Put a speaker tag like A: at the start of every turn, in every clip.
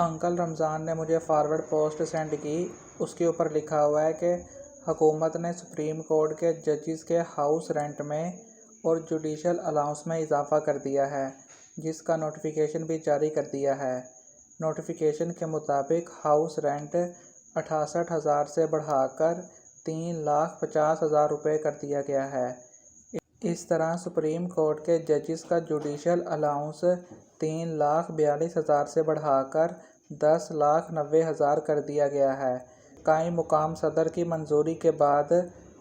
A: Uncle رمضان نے مجھے forward post send کی۔ اس کے اوپر لکھا ہوا ہے کہ حکومت نے سپریم کورٹ کے ججز کے ہاؤس رینٹ میں اور جوڈیشل الاؤنس میں اضافہ کر دیا ہے، جس کا نوٹیفیکیشن بھی جاری کر دیا ہے۔ نوٹیفیکیشن کے مطابق ہاؤس رینٹ 68,000 سے بڑھا کر 3,50,000 روپے کر دیا گیا ہے۔ اس طرح سپریم کورٹ کے ججز کا جوڈیشل الاؤنس 3,42,000 سے بڑھا کر 10,90,000 کر دیا گیا ہے۔ قائم مقام صدر کی منظوری کے بعد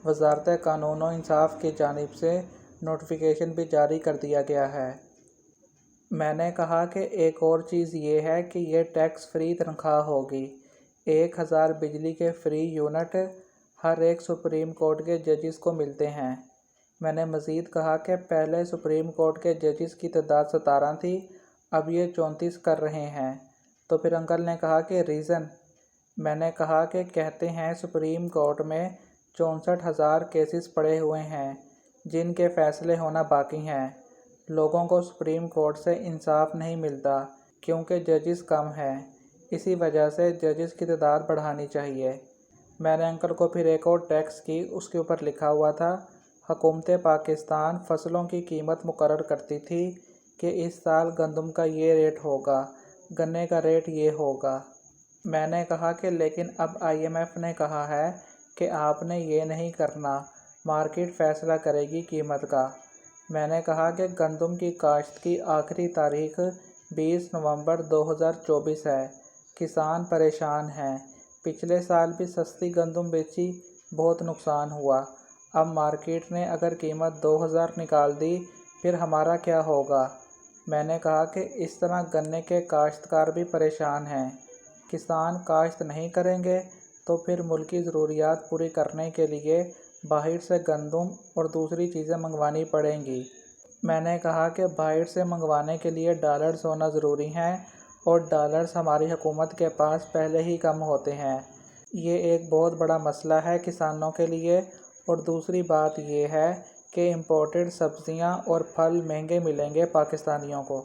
A: وزارت قانون و انصاف کی جانب سے نوٹیفیکیشن بھی جاری کر دیا گیا ہے۔ میں نے کہا کہ ایک اور چیز یہ ہے کہ یہ ٹیکس فری تنخواہ ہوگی۔ 1,000 بجلی کے فری یونٹ ہر ایک سپریم کورٹ کے ججز کو ملتے ہیں۔ میں نے مزید کہا کہ پہلے سپریم کورٹ کے ججز کی تعداد 17 تھی، اب یہ 34 کر رہے ہیں۔ تو پھر انکل نے کہا کہ ریزن؟ میں نے کہا کہ کہتے ہیں سپریم کورٹ میں 64,000 کیسز پڑے ہوئے ہیں جن کے فیصلے ہونا باقی ہیں۔ لوگوں کو سپریم کورٹ سے انصاف نہیں ملتا کیونکہ ججز کم ہیں، اسی وجہ سے ججز کی تعداد بڑھانی چاہیے۔ میں نے انکل کو پھر ایک اور ٹیکسٹ کی۔ اس کے اوپر لکھا ہوا تھا، حکومت پاکستان فصلوں کی قیمت مقرر کرتی تھی کہ اس سال گندم کا یہ ریٹ ہوگا، گنے کا ریٹ یہ ہوگا۔ میں نے کہا کہ لیکن اب IMF نے کہا ہے کہ آپ نے یہ نہیں کرنا، مارکیٹ فیصلہ کرے گی قیمت کا۔ میں نے کہا کہ گندم کی کاشت کی آخری تاریخ 20 نومبر 2024 ہے، کسان پریشان ہیں۔ پچھلے سال بھی سستی گندم بیچی، بہت نقصان ہوا۔ اب مارکیٹ نے اگر قیمت 2,000 نکال دی پھر ہمارا کیا ہوگا؟ میں نے کہا کہ اس طرح گنے کے کاشتکار بھی پریشان ہیں۔ کسان کاشت نہیں کریں گے تو پھر ملکی ضروریات پوری کرنے کے لیے باہر سے گندم اور دوسری چیزیں منگوانی پڑیں گی۔ میں نے کہا کہ باہر سے منگوانے کے لیے ڈالرز ہونا ضروری ہیں اور ڈالرز ہماری حکومت کے پاس پہلے ہی کم ہوتے ہیں۔ یہ ایک بہت بڑا مسئلہ ہے کسانوں کے لیے۔ اور دوسری بات یہ ہے کہ امپورٹڈ سبزیاں اور پھل مہنگے ملیں گے پاکستانیوں کو۔